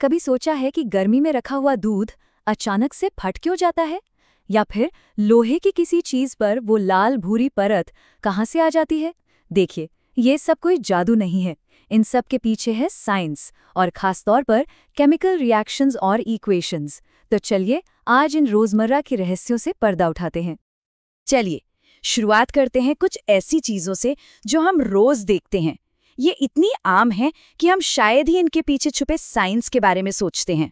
कभी सोचा है कि गर्मी में रखा हुआ दूध अचानक से फट क्यों जाता है? या फिर लोहे की किसी चीज पर वो लाल भूरी परत कहाँ से आ जाती है? देखिए, ये सब कोई जादू नहीं है। इन सब के पीछे है साइंस और खास तौर पर केमिकल रिएक्शंस और इक्वेशंस। तो चलिए आज इन रोजमर्रा के रहस्यों से पर्दा उठाते हैं। चलिए शुरुआत करते हैं कुछ ऐसी चीजों से जो हम रोज देखते हैं। ये इतनी आम है कि हम शायद ही इनके पीछे छुपे साइंस के बारे में सोचते हैं।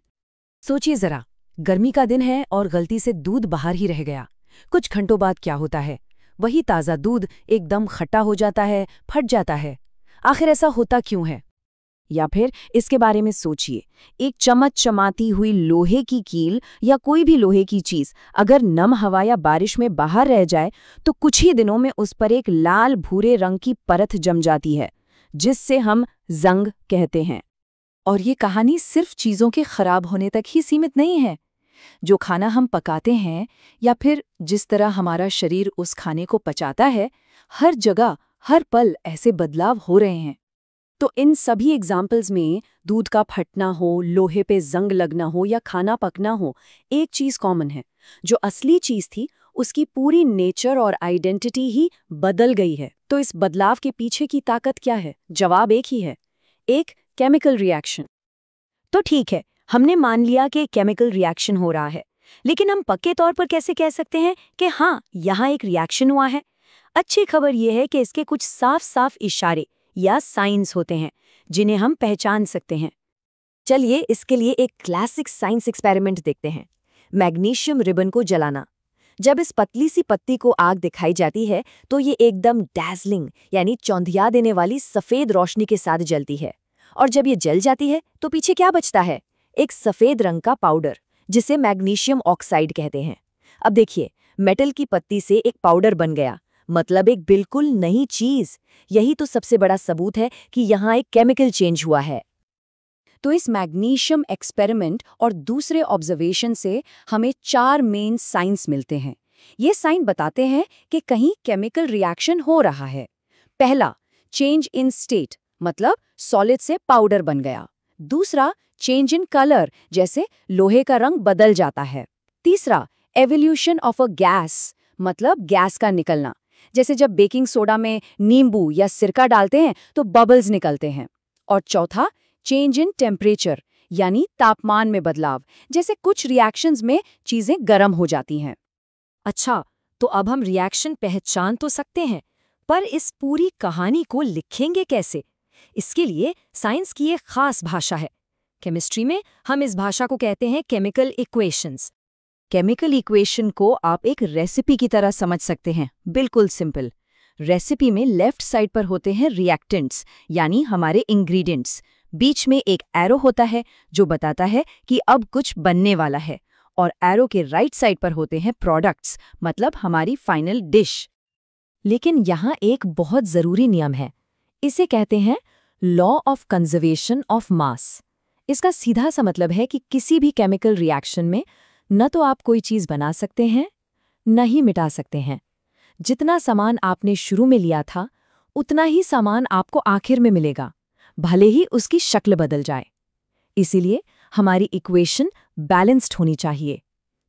सोचिए जरा, गर्मी का दिन है और गलती से दूध बाहर ही रह गया। कुछ घंटों बाद क्या होता है? वही ताज़ा दूध एकदम खट्टा हो जाता है, फट जाता है। आखिर ऐसा होता क्यों है? या फिर इसके बारे में सोचिए, एक चमचमाती हुई लोहे की कील या कोई भी लोहे की चीज अगर नम हवा या बारिश में बाहर रह जाए तो कुछ ही दिनों में उस पर एक लाल भूरे रंग की परत जम जाती है, जिससे हम जंग कहते हैं। और ये कहानी सिर्फ चीज़ों के खराब होने तक ही सीमित नहीं है। जो खाना हम पकाते हैं या फिर जिस तरह हमारा शरीर उस खाने को पचाता है, हर जगह हर पल ऐसे बदलाव हो रहे हैं। तो इन सभी एग्जाम्पल्स में दूध का फटना हो, लोहे पे जंग लगना हो या खाना पकना हो, एक चीज कॉमन है। जो असली चीज थी उसकी पूरी नेचर और आइडेंटिटी ही बदल गई है। तो इस बदलाव के पीछे की ताकत क्या है? जवाब एक ही है, एक केमिकल रिएक्शन। तो ठीक है, हमने मान लिया कि केमिकल रिएक्शन हो रहा है, लेकिन हम पक्के तौर पर कैसे कह सकते हैं कि हाँ, यहाँ एक रिएक्शन हुआ है? अच्छी खबर यह है कि इसके कुछ साफ साफ इशारे या साइंस होते हैं जिन्हें हम पहचान सकते हैं। चलिए इसके लिए एक क्लासिक साइंस एक्सपेरिमेंट देखते हैं। मैग्नीशियम रिबन को जलाना। जब इस पतली सी पत्ती को आग दिखाई जाती है तो ये एकदम डैज़लिंग यानी चौंधिया देने वाली सफ़ेद रोशनी के साथ जलती है। और जब ये जल जाती है तो पीछे क्या बचता है? एक सफ़ेद रंग का पाउडर, जिसे मैग्नीशियम ऑक्साइड कहते हैं। अब देखिए, मेटल की पत्ती से एक पाउडर बन गया, मतलब एक बिल्कुल नई चीज। यही तो सबसे बड़ा सबूत है कि यहाँ एक केमिकल चेंज हुआ है। तो इस मैग्नीशियम एक्सपेरिमेंट और दूसरे ऑब्जर्वेशन से हमें 4 मेन साइंस मिलते हैं। ये साइन बताते हैं कि कहीं केमिकल रिएक्शन हो रहा है। पहला, चेंज इन स्टेट, मतलब सॉलिड से पाउडर बन गया। दूसरा, चेंज इन कलर, जैसे लोहे का रंग बदल जाता है। तीसरा, एवोल्यूशन ऑफ अ गैस, मतलब गैस का निकलना, जैसे जब बेकिंग सोडा में नींबू या सिरका डालते हैं तो बबल्स निकलते हैं। और चौथा, चेंज इन टेम्परेचर, यानी तापमान में बदलाव, जैसे कुछ रिएक्शंस में चीजें गर्म हो जाती हैं। अच्छा, तो अब हम रिएक्शन पहचान तो सकते हैं, पर इस पूरी कहानी को लिखेंगे कैसे? इसके लिए साइंस की एक खास भाषा है। केमिस्ट्री में हम इस भाषा को कहते हैं केमिकल इक्वेशंस। केमिकल इक्वेशन को आप एक रेसिपी की तरह समझ सकते हैं, बिल्कुल सिंपल। रेसिपी में लेफ्ट साइड पर होते हैं रिएक्टेंट्स, यानी हमारे इंग्रेडिएंट्स। बीच में एक एरो होता है जो बताता है कि अब कुछ बनने वाला है, और एरो के राइट साइड पर होते हैं प्रोडक्ट्स, मतलब हमारी फाइनल डिश। लेकिन यहाँ एक बहुत ज़रूरी नियम है। इसे कहते हैं law of conservation of mass. इसका सीधा सा मतलब है कि किसी भी केमिकल रिएक्शन में न तो आप कोई चीज़ बना सकते हैं, न ही मिटा सकते हैं। जितना सामान आपने शुरू में लिया था, उतना ही सामान आपको आखिर में मिलेगा, भले ही उसकी शक्ल बदल जाए। इसीलिए हमारी इक्वेशन बैलेंस्ड होनी चाहिए,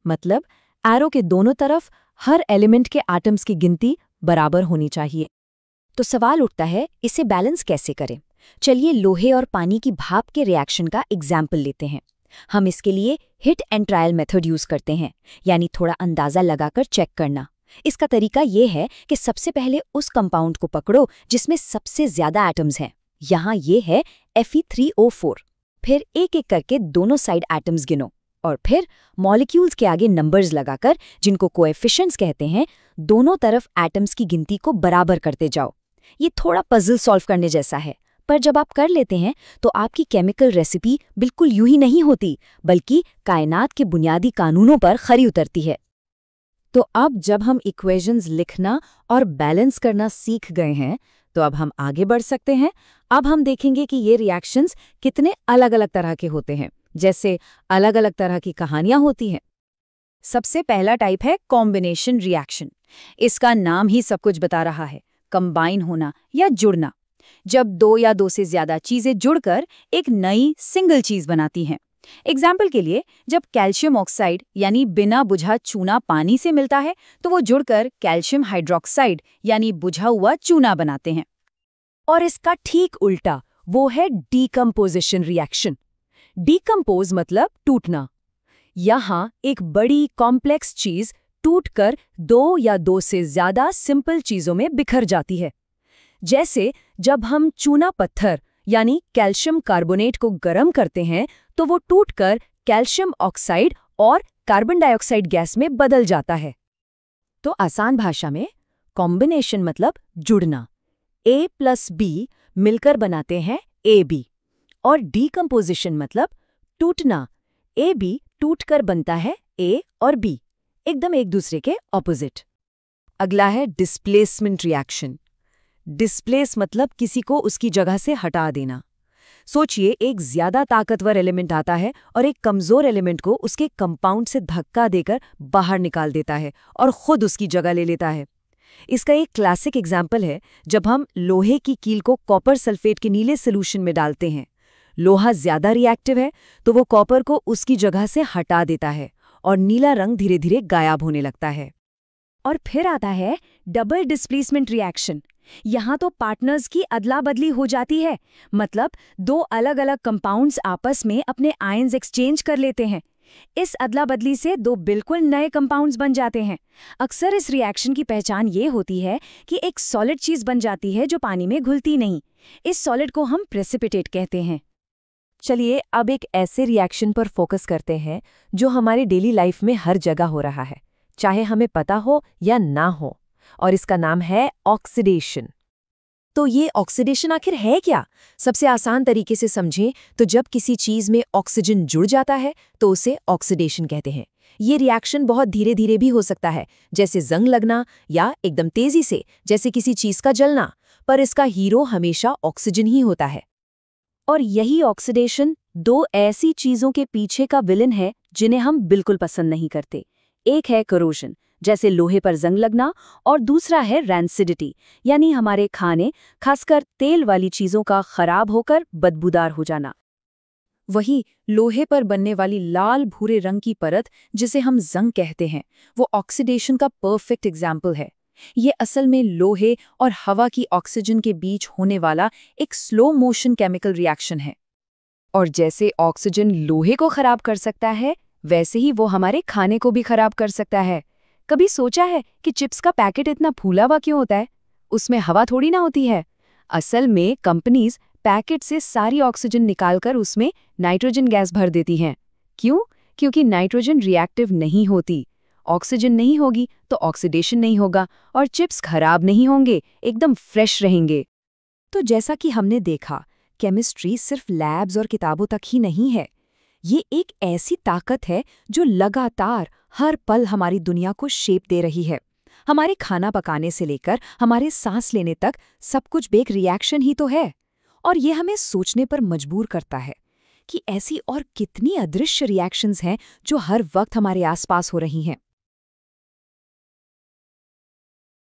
मतलब एरो के दोनों तरफ हर एलिमेंट के एटम्स की गिनती बराबर होनी चाहिए। तो सवाल उठता है, इसे बैलेंस कैसे करें? चलिए लोहे और पानी की भाप के रिएक्शन का एग्जाम्पल लेते हैं। हम इसके लिए hit and trial method use करते हैं, यानी थोड़ा अंदाजा लगाकर चेक करना। इसका तरीका ये है कि सबसे पहले उस कंपाउंड को पकड़ो जिसमें सबसे ज्यादा एटम्स हैं। यहाँ ये है Fe3O4। फिर एक एक करके दोनों साइड एटम्स गिनो, और फिर मॉलिक्यूल्स के आगे नंबर्स लगाकर, जिनको कोएफिशिएंट्स कहते हैं, दोनों तरफ एटम्स की गिनती को बराबर करते जाओ। ये थोड़ा पजल सॉल्व करने जैसा है, पर जब आप कर लेते हैं तो आपकी केमिकल रेसिपी बिल्कुल यूं ही नहीं होती, बल्कि कायनात के बुनियादी कानूनों पर खरी उतरती है। तो अब जब हम इक्वेशंस लिखना और बैलेंस करना सीख गए हैं, तो अब हम आगे बढ़ सकते हैं। अब हम देखेंगे कि ये रिएक्शंस कितने अलग अलग तरह के होते हैं, जैसे अलग अलग तरह की कहानियां होती हैं। सबसे पहला टाइप है कॉम्बिनेशन रिएक्शन। इसका नाम ही सब कुछ बता रहा है, कंबाइन होना या जुड़ना। जब दो या दो से ज्यादा चीजें जुड़कर एक नई सिंगल चीज बनाती हैं। एग्जाम्पल के लिए, जब कैल्शियम ऑक्साइड यानी बिना बुझा चूना पानी से मिलता है तो वो जुड़कर कैल्शियम हाइड्रोक्साइड यानी बुझा हुआ चूना बनाते हैं। और इसका ठीक उल्टा वो है डीकम्पोजिशन रिएक्शन। डीकम्पोज मतलब टूटना। यहाँ एक बड़ी कॉम्प्लेक्स चीज टूटकर दो या दो से ज्यादा सिंपल चीजों में बिखर जाती है। जैसे जब हम चूना पत्थर यानी कैल्शियम कार्बोनेट को गर्म करते हैं तो वो टूटकर कैल्शियम ऑक्साइड और कार्बन डाइऑक्साइड गैस में बदल जाता है। तो आसान भाषा में कॉम्बिनेशन मतलब जुड़ना, A प्लस B मिलकर बनाते हैं AB, और डीकम्पोजिशन मतलब टूटना, AB टूटकर बनता है A और B, एकदम एक दूसरे के ऑपोजिट। अगला है डिस्प्लेसमेंट रिएक्शन। डिस्प्लेस मतलब किसी को उसकी जगह से हटा देना। सोचिए, एक ज्यादा ताकतवर एलिमेंट आता है और एक कमजोर एलिमेंट को उसके कंपाउंड से धक्का देकर बाहर निकाल देता है और खुद उसकी जगह ले लेता है। इसका एक क्लासिक एग्जाम्पल है जब हम लोहे की कील को कॉपर सल्फेट के नीले सोल्यूशन में डालते हैं। लोहा ज्यादा रिएक्टिव है तो वो कॉपर को उसकी जगह से हटा देता है और नीला रंग धीरे धीरे गायब होने लगता है। और फिर आता है डबल डिस्प्लेसमेंट रिएक्शन। यहाँ तो पार्टनर्स की अदला बदली हो जाती है, मतलब दो अलग अलग कंपाउंड्स आपस में अपने आयन्स एक्सचेंज कर लेते हैं। इस अदला बदली से दो बिल्कुल नए कंपाउंड्स बन जाते हैं। अक्सर इस रिएक्शन की पहचान ये होती है कि एक सॉलिड चीज बन जाती है जो पानी में घुलती नहीं। इस सॉलिड को हम प्रेसिपिटेट कहते हैं। चलिए अब एक ऐसे रिएक्शन पर फोकस करते हैं जो हमारी डेली लाइफ में हर जगह हो रहा है, चाहे हमें पता हो या ना हो, और इसका नाम है ऑक्सीडेशन। तो ये ऑक्सीडेशन आखिर है क्या? सबसे आसान तरीके से समझें तो जब किसी चीज में ऑक्सीजन जुड़ जाता है तो उसे ऑक्सीडेशन कहते हैं। ये रिएक्शन बहुत धीरे धीरे भी हो सकता है, जैसे जंग लगना, या एकदम तेजी से, जैसे किसी चीज का जलना, पर इसका हीरो हमेशा ऑक्सीजन ही होता है। और यही ऑक्सीडेशन दो ऐसी चीजों के पीछे का विलन है जिन्हें हम बिल्कुल पसंद नहीं करते। एक है करोजन, जैसे लोहे पर जंग लगना, और दूसरा है रैंसिडिटी, यानी हमारे खाने, खासकर तेल वाली चीजों का खराब होकर बदबूदार हो जाना। वही लोहे पर बनने वाली लाल भूरे रंग की परत, जिसे हम जंग कहते हैं, वो ऑक्सीडेशन का परफेक्ट एग्जाम्पल है। ये असल में लोहे और हवा की ऑक्सीजन के बीच होने वाला एक स्लो मोशन केमिकल रिएक्शन है। और जैसे ऑक्सीजन लोहे को खराब कर सकता है, वैसे ही वो हमारे खाने को भी खराब कर सकता है। कभी सोचा है कि चिप्स का पैकेट इतना फूला हुआ क्यों होता है? उसमें हवा थोड़ी ना होती है। असल में कंपनीज पैकेट से सारी ऑक्सीजन निकालकर उसमें नाइट्रोजन गैस भर देती हैं। क्यों? क्योंकि नाइट्रोजन रिएक्टिव नहीं होती। ऑक्सीजन नहीं होगी तो ऑक्सीडेशन नहीं होगा और चिप्स खराब नहीं होंगे, एकदम फ्रेश रहेंगे। तो जैसा कि हमने देखा, केमिस्ट्री सिर्फ लैब्स और किताबों तक ही नहीं है। ये एक ऐसी ताकत है जो लगातार हर पल हमारी दुनिया को शेप दे रही है। हमारे खाना पकाने से लेकर हमारे सांस लेने तक सब कुछ एक रिएक्शन ही तो है। और ये हमें सोचने पर मजबूर करता है कि ऐसी और कितनी अदृश्य रिएक्शंस हैं जो हर वक्त हमारे आसपास हो रही हैं।